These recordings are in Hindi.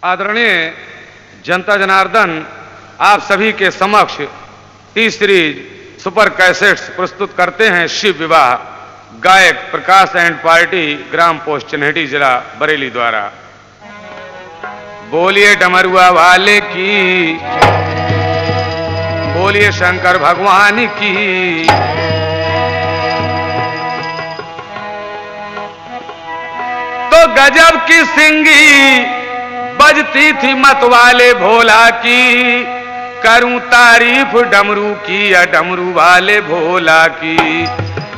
आदरणीय जनता जनार्दन, आप सभी के समक्ष टी सीरीज सुपर कैसेट्स प्रस्तुत करते हैं शिव विवाह, गायक प्रकाश एंड पार्टी, ग्राम पोस्ट चिन्हटी, जिला बरेली द्वारा। बोलिए डमरुआ वाले की, बोलिए शंकर भगवान की। तो गजब की सिंगी बजती थी मत वाले भोला की, करूं तारीफ डमरू की या डमरू वाले भोला की।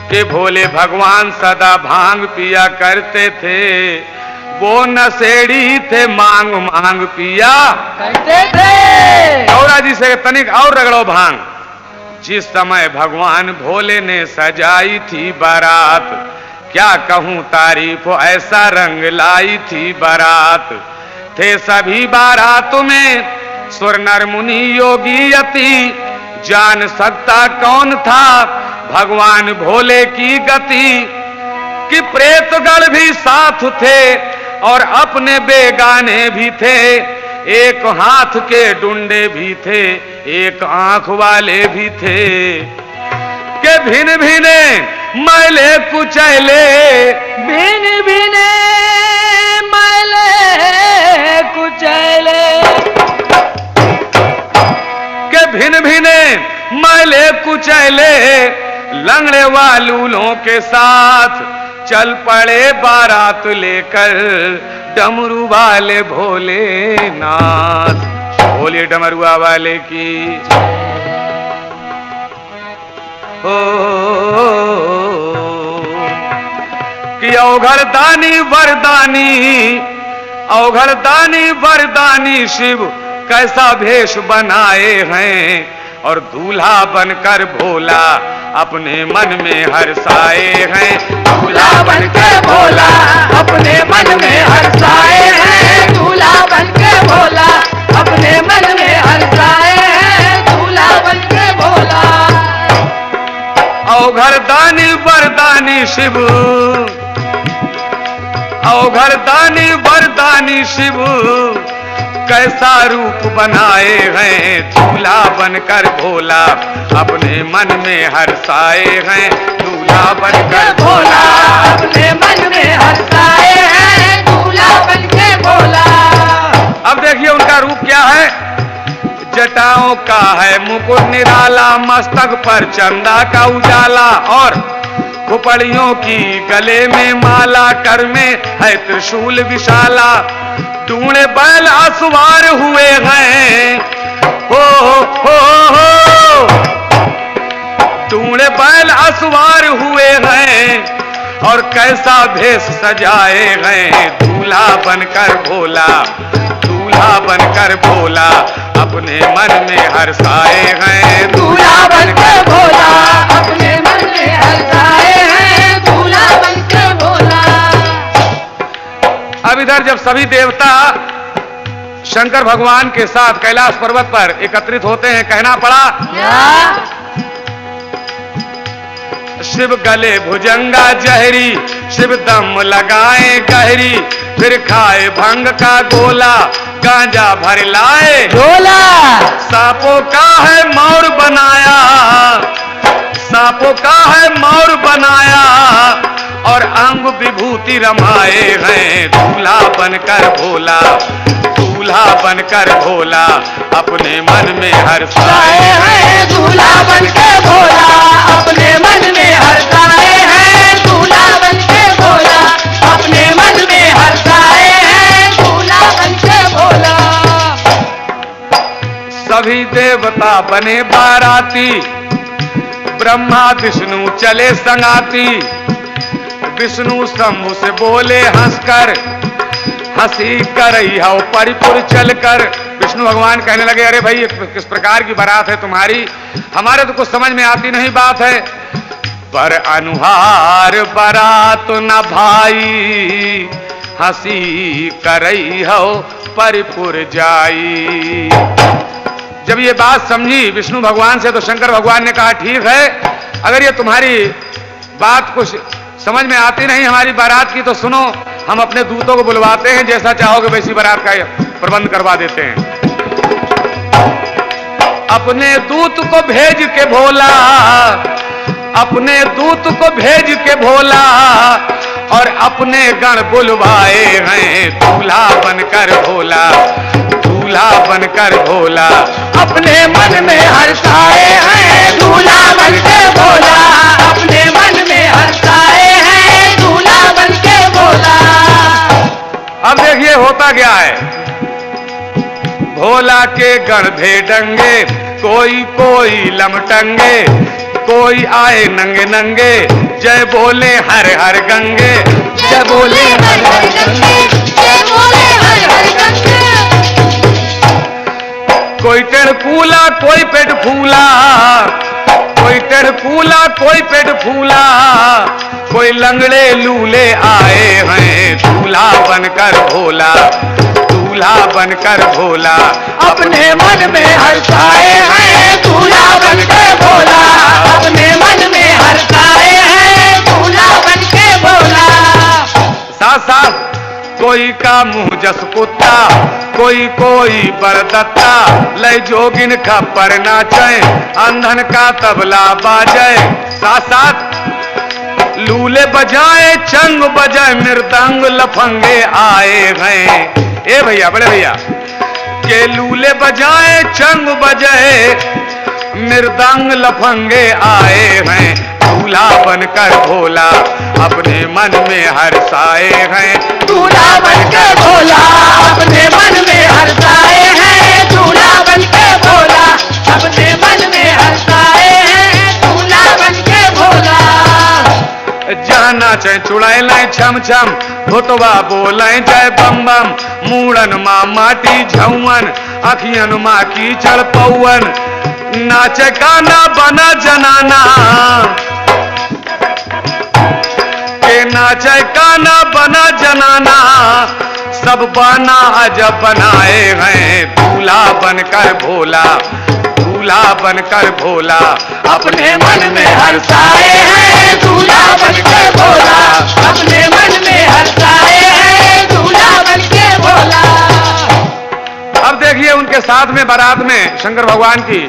के भोले भगवान सदा भांग पिया करते थे, वो नशेड़ी थे, मांग मांग पिया करते थे। गौरा जी से तनिक और रगड़ो भांग। जिस समय भगवान भोले ने सजाई थी बारात, क्या कहूं तारीफ ऐसा रंग लाई थी बारात। थे सभी बारात में सुर नर मुनि योगी यति, जान सकता कौन था भगवान भोले की गति। कि प्रेतगण भी साथ थे और अपने बेगाने भी थे, एक हाथ के डुंडे भी थे, एक आंख वाले भी थे। के भिन भिने मैले कुचैले, भिन भिने मैले कुचैले, के भिन भिने मैले कुचैले, लंगड़े वालूलों के साथ चल पड़े बारात लेकर डमरू वाले भोलेनाथ। बोलिए डमरुआ वाले की। कि औघड़दानी वरदानी, औघड़दानी वरदानी शिव कैसा भेष बनाए हैं, और दूल्हा बनकर भोला अपने मन में हर्षाए हैं। दूल्हा बनकर भोला अपने मन में हर्षाए हैं, दूल्हा बनकर भोला अपने मन में हर्षाए हैं, दूल्हा बनकर भोला। औघड़दानी वरदानी शिव, औघड़दानी वरदानी शिव कैसा रूप बनाए हैं, दूल्हा बनकर भोला अपने मन में हर्षाए हैं, दूल्हा बनकर भोला अपने मन में हर्षाए हैं, दूल्हा बनकर भोला। अब देखिए उनका रूप क्या है। जटाओं का है मुकुट निराला, मस्तक पर चंदा का उजाला, और खुपड़ियों की गले में माला, कर में है त्रिशूल विशाला। टूणे बैल असवार हुए हैं, हो टूणे बैल असवार हुए हैं, और कैसा भेष सजाए हैं, दूल्हा बनकर भोला, दूल्हा बनकर भोला अपने मन में हर्षाए हैं, दूल्हा बनकर भोला अपने मन में हर्षाए हैं, दूल्हा बनकर भोला। अब इधर जब सभी देवता शंकर भगवान के साथ कैलाश पर्वत पर एकत्रित होते हैं, कहना पड़ा शिव गले भुजंगा जहरी, शिव दम लगाए गहरी, फिर खाए भंग का गोला, गांजा भर लाए झोला। सांपों का है मौर बनाया, सांपों का है मौर बनाया, और अंग विभूति रमाए हैं, दूल्हा बनकर भोला, दूल्हा बनकर भोला अपने मन में हर्षाए हैं, दूल्हा बनकर भोला अपने मन में हर्षाए हैं, दूल्हा बनकर भोला अपने मन में हर्षाए हैं, दूल्हा बनकर भोला। सभी देवता बने बाराती, ब्रह्मा विष्णु चले संगाती। विष्णु शंभु से बोले हंसकर, हंसी करई हो परिपुर चलकर। विष्णु भगवान कहने लगे, अरे भाई किस प्रकार की बारात है तुम्हारी, हमारे तो कुछ समझ में आती नहीं बात है। पर अनुहार बारात न भाई, हंसी करई हो परिपुर जाई। जब ये बात समझी विष्णु भगवान से, तो शंकर भगवान ने कहा, ठीक है, अगर ये तुम्हारी बात कुछ समझ में आती नहीं हमारी बारात की, तो सुनो, हम अपने दूतों को बुलवाते हैं, जैसा चाहोगे वैसी बारात का प्रबंध करवा देते हैं। अपने दूत को भेज के भोला, अपने दूत को भेज के भोला और अपने गण बुलवाए हैं, दूल्हा बनकर भोला, दूल्हा बनकर भोला, अपने मन में हर्षाए हैं, दूल्हा बनके भोला, अपने मन में हर्षाए हैं, दूल्हा बनके भोला। अब देखिए होता क्या है, भोला के गण थे डंगे, कोई कोई लमटंगे, कोई आए नंगे नंगे, जय बोले हर हर गंगे, जय बोले हर हर गंगे, जय बोले हर हर गंगे। कोई टेढ़ कूला कोई पेट फूला, कोई टेढ़ कूला कोई पेट फूला, कोई लंगड़े लूले आए हैं, दूल्हा बनकर भोला, दूल्हा बनकर भोला, अपने मन में हर्षाए हैं, दूल्हा बनके भोला, अपने मन में हर्षाए हैं, दूल्हा बनके भोला। साथ साथ कोई का मुंह जस कुत्ता, कोई कोई बरदत्ता, लय जोगिन का पर नाचे, अंधन का तबला बाजे, साथ साथ लूले बजाए चंग बजाए, मृदंग लफंगे आए हैं। ए भैया बड़े भैया के लूले बजाए चंग बजाए, मृदंग लफंगे आए हैं, दूल्हा बनकर भोला, अपने मन में हर्षाए हैं, दूल्हा बनके भोला, अपने मन में हर्षाए हैं, दूल्हा बनके भोला, अपने मन में हर्षाए हैं, दूल्हा बनके भोला। जहाँ नाचे चुड़ाए लाए छम छम, भुतवा बोले जय बम बम, मूड़न माँ माटी झौवन, अखियन माँ की चढ़ पौवन, नाचे गाना बना जनाना, के नाचे गाना बना जनाना, सब बाना अजब बनाए हैं, दूल्हा बनकर भोला, दूल्हा बनकर भोला, अपने मन में हर्षाए हैं, दूल्हा बनके भोला, अपने मन में हर्षाए हैं, दूल्हा बनके भोला। अब देखिए उनके साथ में बारात में शंकर भगवान की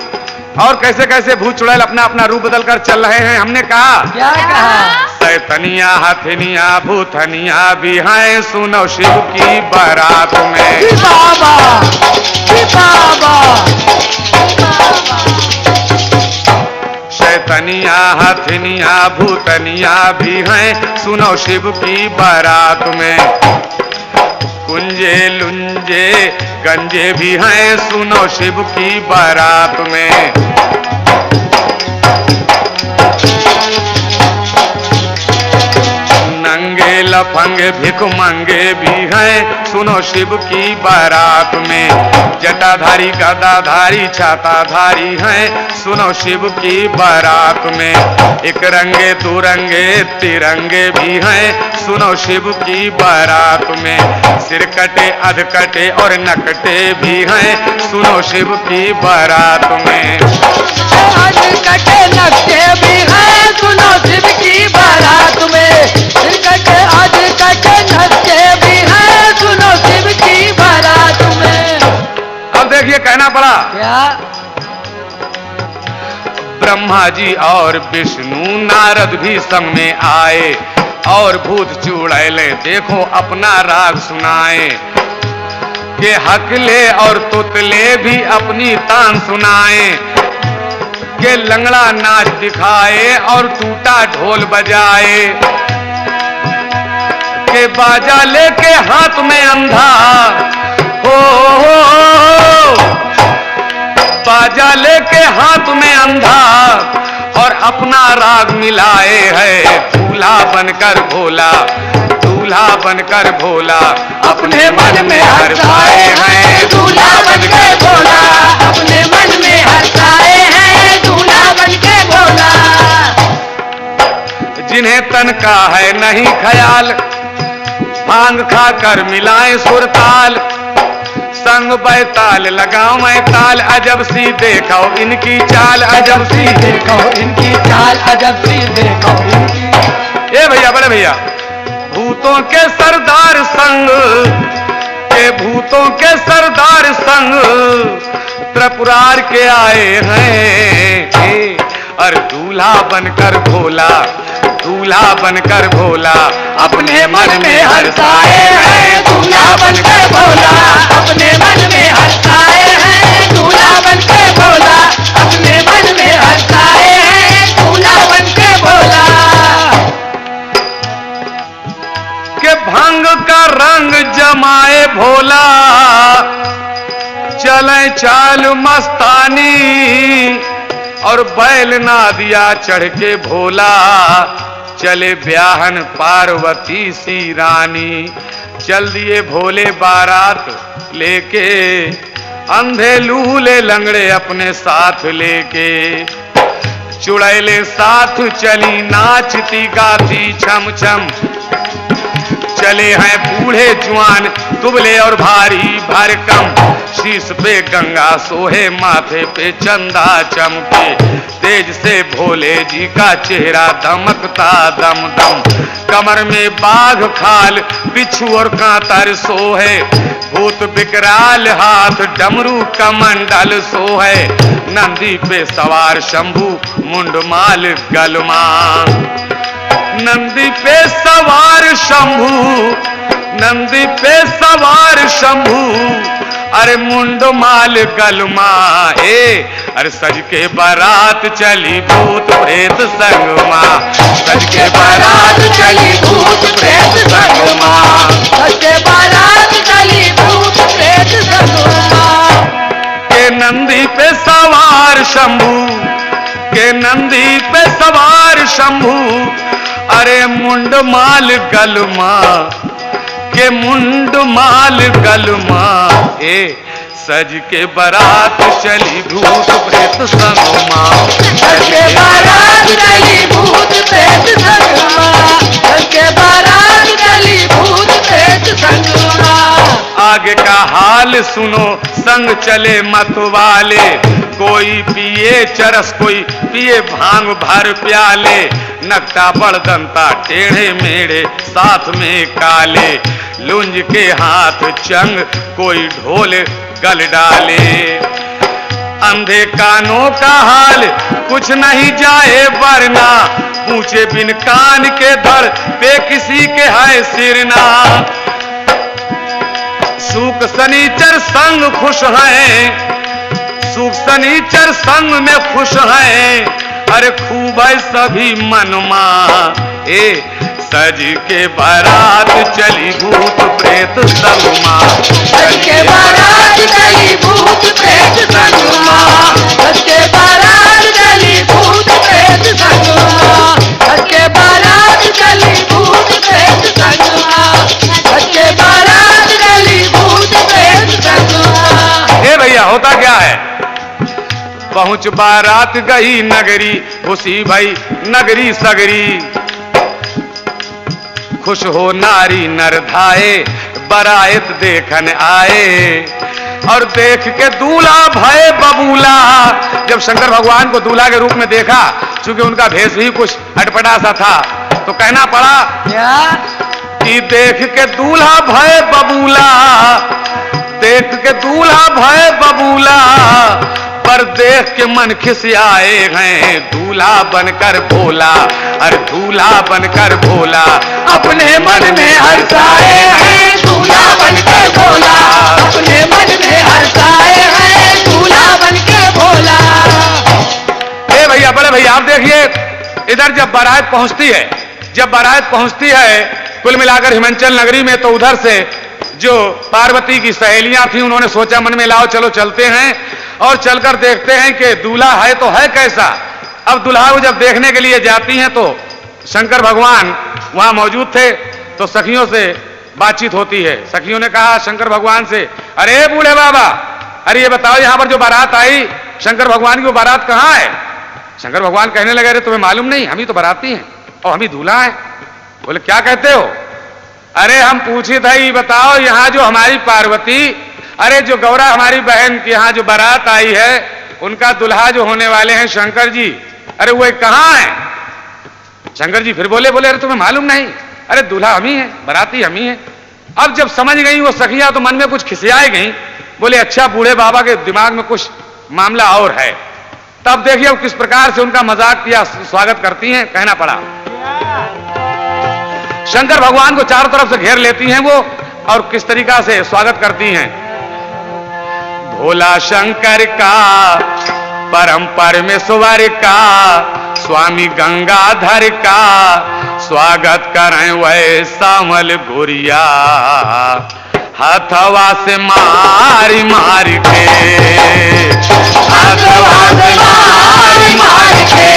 और कैसे कैसे भूत चुड़ैल अपना अपना रूप बदलकर चल रहे हैं। हमने कहा क्या कहा? सैतनिया हथनिया भूतनिया भी हैं, सुनो शिव की बारात में। बाबा बाबा शैतनिया हथनिया भूतनिया भी हैं, सुनो शिव की बारात में। कुंजे लुंजे गंजे भी हैं, सुनो शिव की बारात में। नंगे लफंगे भिख मंगे भी हैं, सुनो शिव की बारात में। जटाधारी गदाधारी छाताधारी हैं, सुनो शिव की बारात में। एक रंगे दो रंगे तिरंगे भी हैं, सुनो शिव की बारात में। सिर कटे अध कटे और नकटे भी हैं, सुनो शिव की बारात में। आज कटे नक्शे भी हैं, सुनो शिव की बारात में। सिर कटे आज कटे नक्शे भी हैं, सुनो शिव की बारात में। अब देखिए कहना पड़ा क्या? ब्रह्मा जी और विष्णु नारद भी संग में आए, और भूत चुड़ैले देखो अपना राग सुनाए। के हकले और तुतले भी अपनी तान सुनाए, के लंगड़ा नाच दिखाए और टूटा ढोल बजाए। के बाजा लेके हाथ में अंधा हो, बाजा लेके हाथ में अंधा और अपना राग मिलाए है। दूल्हा बनकर भोला, दूल्हा बनकर भोला, अपने मन में हर्षाए हैं। दूल्हा बनके भोला, अपने मन में हर्षाए हैं। दूल्हा बनके भोला। जिन्हें तन का है नहीं ख्याल, भांग खाकर मिलाएं सुरताल। संग बैताल लगाओ मैं ताल, अजब सी देखो इनकी चाल, अजब सी देखो इनकी चाल, अजब सी देखो इनकी। ए भैया बड़े भैया, भूतों के सरदार संग, के भूतों के सरदार संग त्रिपुरार के आए हैं। और दूल्हा बनकर भोला, दूल्हा बनकर भोला अपने मन में हर्षाए हैं। दूल्हा बनकर भोला अपने मन में हर्षाए हैं। दूल्हा बनकर भोला अपने मन में हर्षाए हैं। दूल्हा बनकर भोला के भंग का रंग जमाए भोला, चले चाल मस्तानी और बैल ना दिया चढ़ के भोला, चले ब्याहन पार्वती सी रानी। चल दिए भोले बारात लेके, अंधे लूले लंगड़े अपने साथ लेके, चुड़ैले साथ चली नाचती गाती छम छम। चले हैं बूढ़े जवान दुबले और भारी भरकम, शीश पे गंगा सोहे माथे पे चंदा चमके, तेज से भोले जी का चेहरा दमकता दम दम। कमर में बाघ खाल बिच्छू और कांतर सोहे, भूत विकराल हाथ डमरू कमंडल सोहे। नंदी पे सवार शंभू मुंडमाल गलमा, नंदी पे सवार शंभू, नंदी पे सवार शंभू, अरे मुंडमाल गलमा। अरे सज के बारात चली भूत प्रेत संगमा, सज के बारात चली भूत प्रेत संगमा, सज के बारात चली भूत प्रेत संगमा। के नंदी पे सवार शंभू, के नंदी पे सवार शंभू, अरे मुंडमाल गलमा, के मुंडमाल गलमा। सज के बारात चली भूत प्रेत संगमा, सज के बारात चली भूत प्रेत संगमा, सज के बारात चली भूत प्रेत संगमा। आगे का हाल सुनो संग चले मतवाले, कोई पिए चरस कोई पिए भांग भर प्याले, नकटा बड़दंता टेढ़े मेढ़े साथ में काले, लुंज के हाथ चंग कोई ढोल गल डाले। अंधे कानों का हाल कुछ नहीं जाए वरना, पूछे बिन कान के धर पे किसी के है सिरना। सुख शनिचर संग खुश हैं, सुख शनिचर संग में खुश हैं, अरे खूब है सभी मनमा। सज के बारात चली भूत प्रेत संगमा, सज के बारात चली भूत प्रेत संगमा, सज के बारात चली भूत प्रेत संगमा, सज के बारात चली भूत प्रेत संगमा, सज के बारात चली भूत प्रेत संगमा। भैया होता क्या है, पहुंच बारात गई नगरी, खुशी भई नगरी सगरी। खुश हो नारी नर धाए, बरायत देखन आए, और देख के दूल्हा भय बबूला। जब शंकर भगवान को दूल्हा के रूप में देखा, चूंकि उनका भेष भी कुछ अटपटा सा था, तो कहना पड़ा क्या कि देख के दूल्हा भय बबूला, देख के दूल्हा भय बबूला, पर देख के मन खिसियाए हैं दूल्हा बनकर भोला। अरे दूल्हा बनकर भोला अपने मन में हर्षाए हैं, दूल्हा बनकर भोला अपने मन में हर्षाए हैं, दूल्हा बनकर भोला। भैया बड़े भैया आप देखिए, इधर जब बारात पहुंचती है, जब बारात पहुंचती है कुल मिलाकर हिमाचल नगरी में, तो उधर से जो पार्वती की सहेलियां थी उन्होंने सोचा मन में लाओ चलो चलते हैं और चलकर देखते हैं कि दूल्हा है तो है कैसा। अब दूल्हा को जब देखने के लिए जाती हैं तो शंकर भगवान वहां मौजूद थे, तो सखियों से बातचीत होती है। सखियों ने कहा शंकर भगवान से, अरे बूढ़े बाबा, अरे ये बताओ यहां पर जो बारात आई शंकर भगवान की, वो बारात कहां है। शंकर भगवान कहने लगे, अरे तुम्हें मालूम नहीं, हम ही तो बाराती हैं और हम ही दूल्हा हैं। बोले क्या कहते हो, अरे हम पूछे थे बताओ यहाँ जो हमारी पार्वती, अरे जो गौरा हमारी बहन की यहाँ जो बारात आई है, उनका दुल्हा जो होने वाले हैं शंकर जी, अरे वो कहाँ है। शंकर जी फिर बोले, अरे तुम्हें मालूम नहीं, अरे दूल्हा हम ही है, बाराती हम ही है। अब जब समझ गई वो सखियां तो मन में कुछ खिसियाई गई, बोले अच्छा बूढ़े बाबा के दिमाग में कुछ मामला और है। तब देखिए अब किस प्रकार से उनका मजाक या स्वागत करती हैं, कहना पड़ा। शंकर भगवान को चारों तरफ से घेर लेती हैं वो और किस तरीका से स्वागत करती हैं। भोला शंकर का परम परमेश्वर का स्वामी गंगाधर का स्वागत करें वह सामल गोरिया, हथवा से मारी मार के, हथवा से मारी मार के,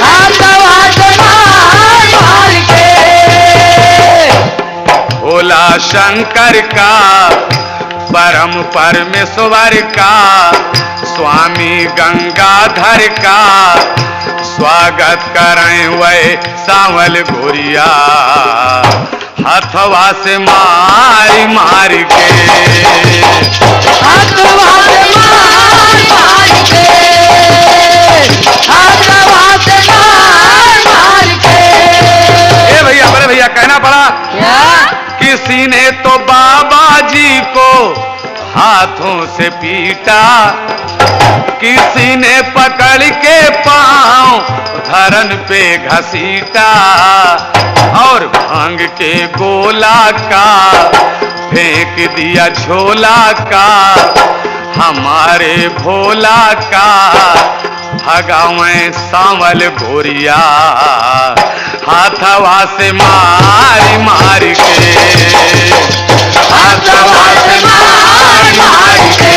हथवा से मार मार के। भोला शंकर का परम परमेश्वर का स्वामी गंगाधर का स्वागत करें वह सावल गोरिया, हथवा से मारी मार के, हथवा से मार मार के, हथवा से मार मार के। ए भैया, बड़े भैया, कहना पड़ा क्या? किसी ने तो बाबा जी को हाथों से पीटा, किसी ने पकड़ के पांव धरन पे घसीटा, और भांग के गोला का फेंक दिया झोला का, हमारे भोला का भगावें सांवल गोरिया, हाथवा से मारी मार के, हाथवा से मारी मार के,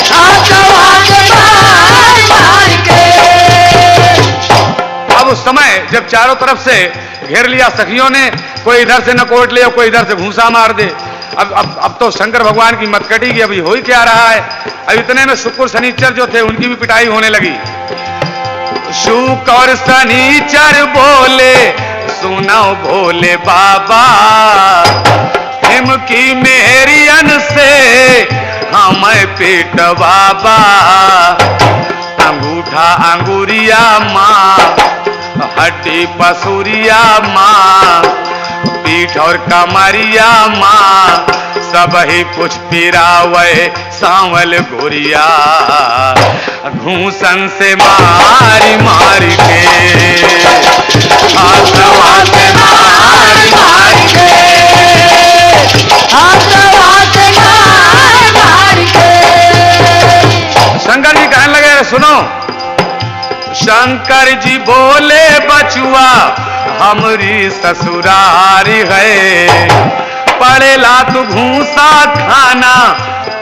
हथवा से मार मार के। अब उस समय जब चारों तरफ से घेर लिया सखियों ने, कोई इधर से न कोट ले और कोई इधर से भूसा मार दे। अब तो शंकर भगवान की मतकटी की अभी हो ही क्या रहा है। अब इतने में शुक्र शनिचर जो थे उनकी भी पिटाई होने लगी। शुक्र और शनिचर बोले सुनो भोले बाबा, हिम की मेहरियन से हमें पेट बाबा, अंगूठा अंगुरिया माँ, हड्डी पसुरिया माँ, पीठ और कमरिया माँ, सब ही कुछ पिरावे सांवल गोरिया, घूसन से मारी मार के, हाथवा से मारी मार के, हथवा से मार मार के। शंकर जी कहने लगे सुनो, शंकर जी बोले बचुआ हमरी ससुरारी है, पड़ेला तू भूसा खाना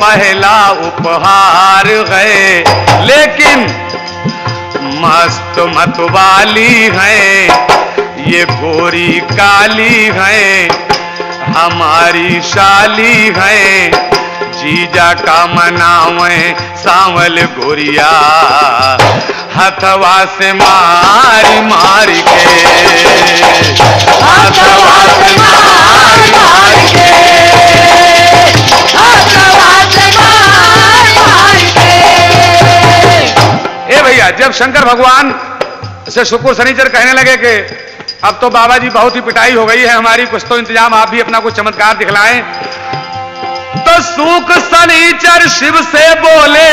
पहला उपहार है, लेकिन मस्त मतवाली है ये गोरी काली है, हमारी शाली है, जीजा का मनावे सांवल गोरिया, हथवा से मारी मार के, हथवा से मारी मार के, हथवा से मार मार के। ए भैया, जब शंकर भगवान से शुक्र शनिचर कहने लगे कि अब तो बाबा जी बहुत ही पिटाई हो गई है हमारी, कुछ तो इंतजाम आप भी अपना कुछ चमत्कार दिखलाएं, तो शुक्र शनिचर शिव से बोले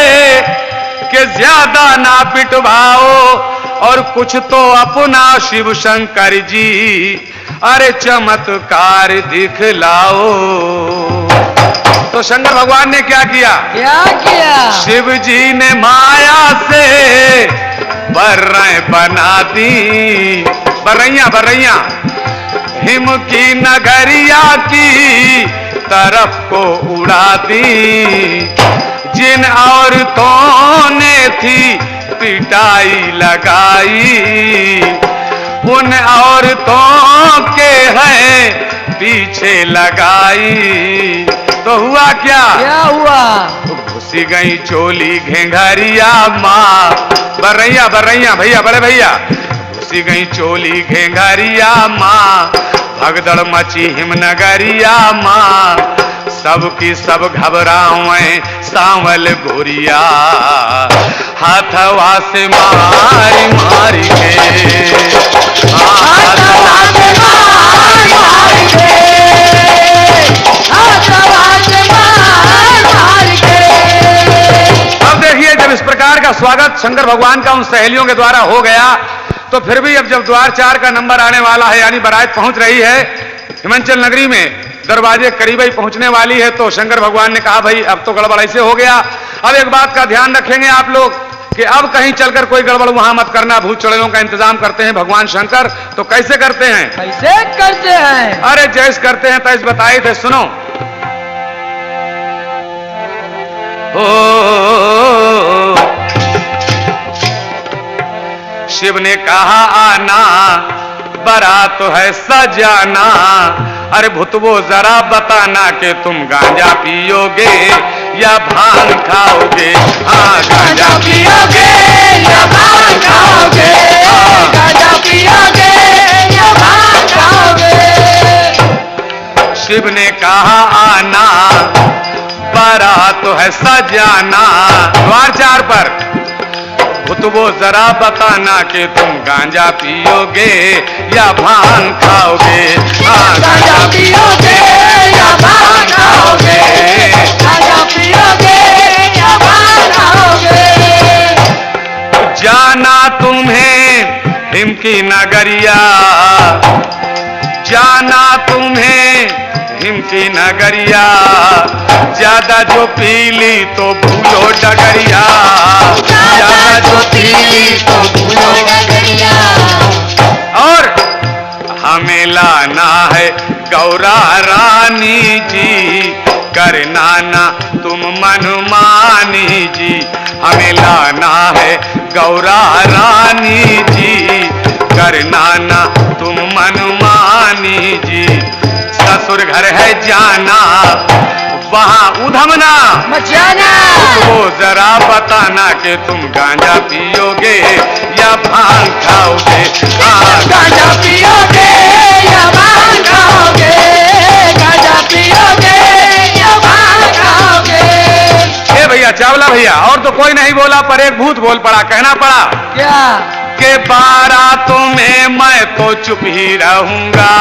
कि ज्यादा ना पिटवाओ और कुछ तो अपना शिव शंकर जी अरे चमत्कार दिखलाओ। तो शंकर भगवान ने क्या किया? क्या किया? शिव जी ने माया से बर्रें बना दी, बर्रैया हिम की नगरिया की तरफ को उड़ा दी, जिन औरतों ने थी पिटाई लगाई, उन औरतों के हैं पीछे लगाई। तो हुआ क्या? क्या हुआ? घुसी गई चोली घेंघरिया माँ, बर्रैया भैया, बड़े भैया, घुसी गई चोली घेंघरिया माँ, भगदड़ मची हिमनगरिया माँ, सबकी सब घबरावें सांवल गोरिया, हाथवा से मारी मारी के, हाथवा से मार मार के, हाथवा से मार मार के। अब देखिए, जब इस प्रकार का स्वागत शंकर भगवान का उन सहेलियों के द्वारा हो गया, तो फिर भी अब जब द्वार 4 का नंबर आने वाला है, यानी बारात पहुंच रही है हिमांचल नगरी में, दरवाजे करीब ही पहुंचने वाली है, तो शंकर भगवान ने कहा भाई अब तो गड़बड़ ऐसे हो गया। अब एक बात का ध्यान रखेंगे आप लोग कि अब कहीं चलकर कोई गड़बड़ वहां मत करना। भूत चुड़ैलों का इंतजाम करते हैं भगवान शंकर, तो कैसे करते हैं? कैसे करते हैं? अरे जैसे करते हैं तैसे बताए थे, सुनो। ओ शिव ने कहा आना, बारात तो है सजाना, अरे भुतवो जरा बताना कि तुम गांजा पियोगे या भांग खाओगे? हाँ, गांजा पियोगे या भांग खाओगे? गांजा पियोगे या भांग खाओगे? शिव ने कहा आना, बारात तो है सजाना, द्वार 4 पर भुतवो जरा बताना कि तुम गांजा पियोगे या भांग खाओगे? हाँ, गांजा पियोगे या भांग खाओगे? गांजा पियोगे या भांग खाओगे? जाना तुम्हें हिम की नगरिया, जाना तुम्हें हिम की नगरिया, ज्यादा जो पीली तो भूलो डगरिया, ज्यादा जो पीली तो भूलो डगरिया। और हमें लाना है गौरा रानी जी, करना ना तुम मनमानी जी, हमें लाना है गौरा रानी जी, करना ना तुम मनमानी जी। ससुर घर है जाना, वहां उधमना मचाना, वो जरा बताना कि तुम गांजा पियोगे या भांग खाओगे? हाँ, गांजा पियोगे या भांग खाओगे? गांजा पियोगे या भांग खाओगे? ए भैया चावला भैया, और तो कोई नहीं बोला, पर एक भूत बोल पड़ा, कहना पड़ा क्या? के बारातों में मैं तो चुप ही रहूंगा,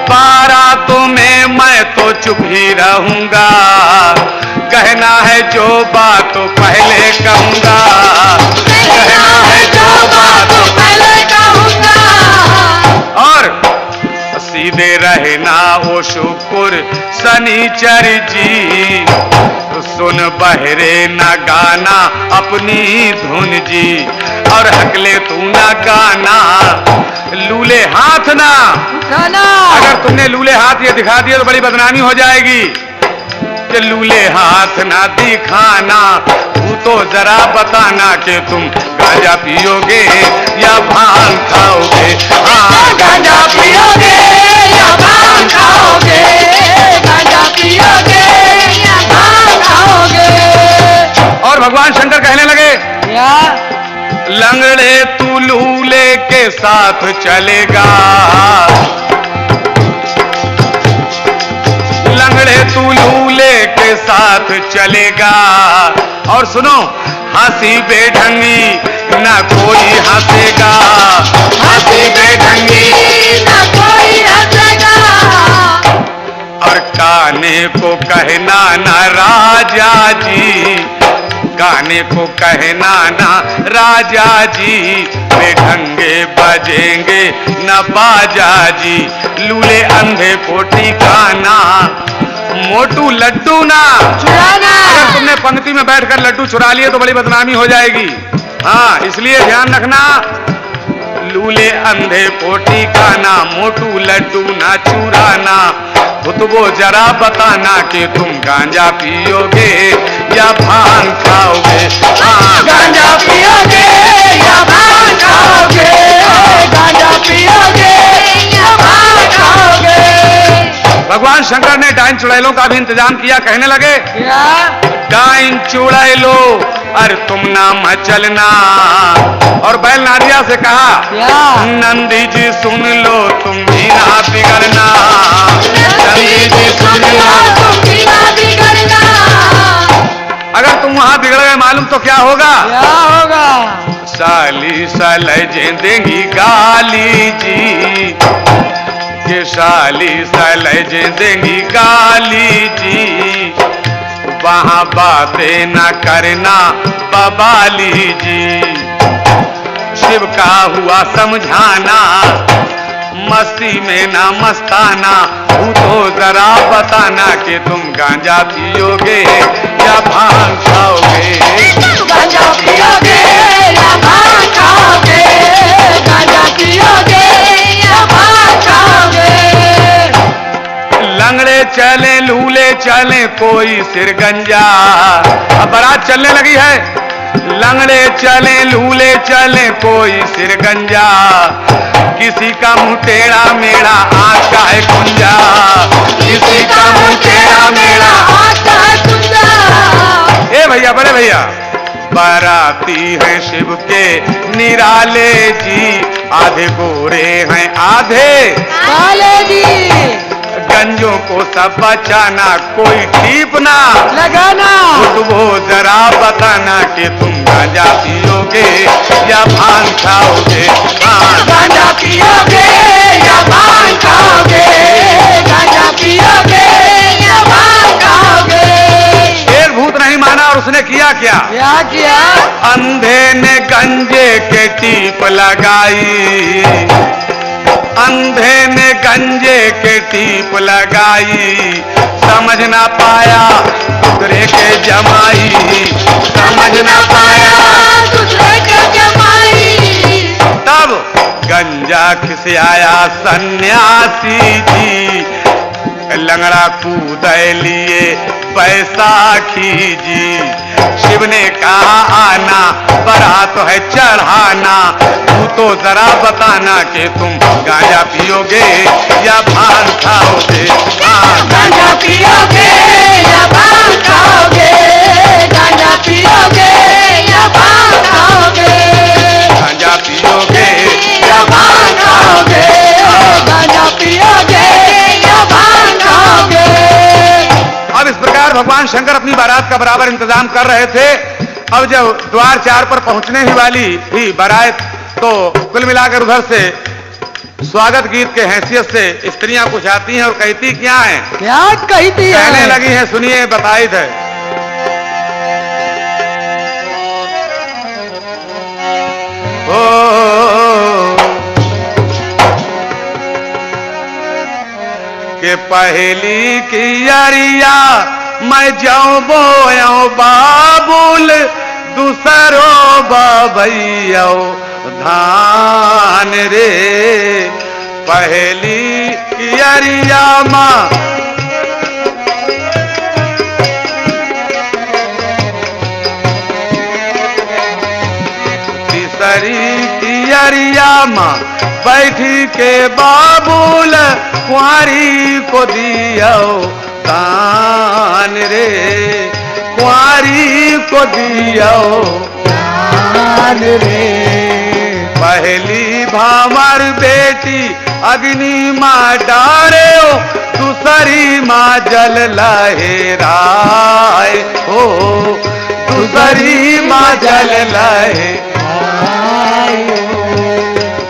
बारातों में मैं तो चुप ही रहूंगा, कहना है जो बात तो पहले कहूंगा, कहना है जो बात तो पहले कहूंगा। और सीधे रहना वो शुक्र शनिचर जी, सुन बहरे न गाना अपनी धुन जी, और हकले तू न गाना लूले हाथ ना उठाना। अगर तुमने लूले हाथ ये दिखा दिया तो बड़ी बदनामी हो जाएगी कि लूले हाथ ना दिखाना, तू तो जरा बताना कि तुम गांजा पियोगे या भांग खाओगे? हाँ, गांजा पियोगे या भांग खाओगे? गांजा पियोगे या भांग खाओगे? और भगवान शंकर कहने लगे, क्या? लंगड़े तू लूले के साथ चलेगा, लंगड़े तू लूले के साथ चलेगा, और सुनो हंसी बेढंगी ना कोई हंसेगा, हंसी बेढंगी ना कोई हंसेगा। और गाने को कहना ना राजा जी, गाने को कहना ना राजा जी, बेढंगे बजेंगे न बाजा जी, लूले अंधे को ठिकाना, मोटू लड्डू ना चुराना। अगर तुमने पंक्ति में बैठकर लड्डू चुरा लिए तो बड़ी बदनामी हो जाएगी। हाँ, इसलिए ध्यान रखना, लूले अंधे को ठिकाना, मोटू लड्डू ना चुराना, भुतवो जरा बताना कि तुम गांजा पियोगे या भांग खाओगे? हाँ, गांजा पियोगे या भांग खाओगे? गांजा पियोगे या भांग खाओगे? भगवान शंकर ने डाइन चुड़ैलों का भी इंतजाम किया, कहने लगे क्या? डाइन चुड़ैलो अरे तुम ना मचलना। और बैल नादिया से कहा क्या? नंदी जी सुन लो तुम भी ना बिगड़ना। नंदी जी सुन लो तुम भी ना बिगड़ना। अगर तुम वहां बिगड़ गए मालूम तो क्या होगा? क्या होगा? साली सलजे देंगी गाली जी, ये साली सलजे देंगी गाली जी। वहां बातें न करना बबाली जी। शिव का हुआ समझाना, मस्ती में ना मस्ताना। तू तो जरा बताना कि तुम गांजा पियोगे या भांग खाओगे। गांजा पियोगे या भांग खाओगे? गांजा पियोगे या भांग खाओगे? लंगड़े चले लूले चले कोई सिर गंजा। अब बारात चलने लगी है। लंगड़े चले लूले चले कोई सिर गंजा। किसी का मुंह टेढ़ा मेढ़ा आंख का है कुंजा। किसी का मुंह टेढ़ा मेढ़ा आंख का है कुंजा। ए भैया बड़े भैया, बाराती हैं शिव के निराले जी। आधे गोरे हैं आधे काले जी। गंजों को सब बचाना, कोई टीप ना लगाना। खुद वो जरा बताना कि तुम गांजा पियोगे या भांग खाओगे। गांजा पियोगे या भांग खाओगे? गांजा पियोगे या भांग खाओगे? एक भूत नहीं माना और उसने किया क्या? क्या किया? अंधे ने गंजे के टीप लगाई। अंधे ने गंजे के टीप लगाई। समझ ना पाया दूसरे के जमाई। समझ ना पाया दूसरे के जमाई। तब गंजा खिसियाया सन्यासी जी। लंगड़ा कूद लिए बैसाखी जी। शिव ने कहा आना बारात है चढ़ाना। तू तो जरा बताना कि तुम गांजा पियोगे या भांग खाओगे। गांजा पियोगे या भांग खाओगे? गांजा पियोगे या भांग खाओगे? गांजा पियोगे या भांग खाओगे? गांजा पियोगे या भांग खाओगे? अब इस प्रकार भगवान शंकर अपनी बारात का बराबर इंतजाम कर रहे थे। अब जब द्वार 4 पर पहुंचने ही वाली थी बारात, तो कुल मिलाकर उधर से स्वागत गीत के हैसियत से स्त्रियां कुछ आती हैं और कहती क्या हैं? क्या कहती है? कहने लगी हैं, सुनिए बताई थे। के पहली की अरिया मैं जाऊं बोयो बाबुल। दूसरो बाबैयो धान रे। पहली की अरिया माँ तीसरी की अरिया माँ बैठी के बाबुल। कुंवारी को दियो दान रे। कुंवारी को दियो दान रे। पहली भामर बेटी अग्नि माँ डारे। दूसरी माँ जल लहराए हो। दूसरी माँ जल लहराए।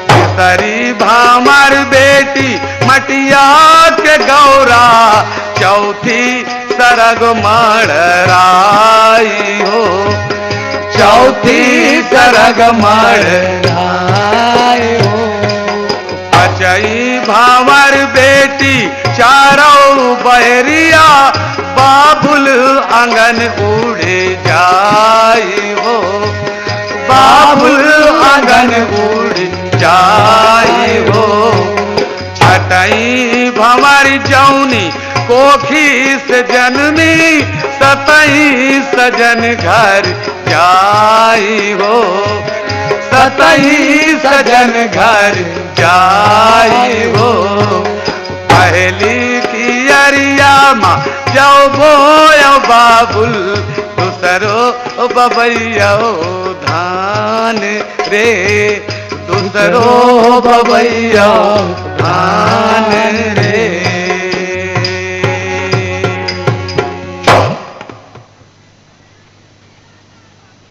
तीसरी भामर बेटी मटिया के गौरा। चौथी सरग मड़राई हो। चौथी सरग मड़राई हो। पांचई भामर बेटी चारों बहरिया। बाबुल आंगन उड़े जाई हो। बाबुल आंगन उड़े जाई हो। छठई भंवर जौनी कोखी से जन्मी। सतई सजन घर जाई हो। सतई सजन घर जाई हो। पहली की डगरिया माँ जाओ बोयो बाबुल दूसरो बबैया धान रे दूसरो बबैया धान रे।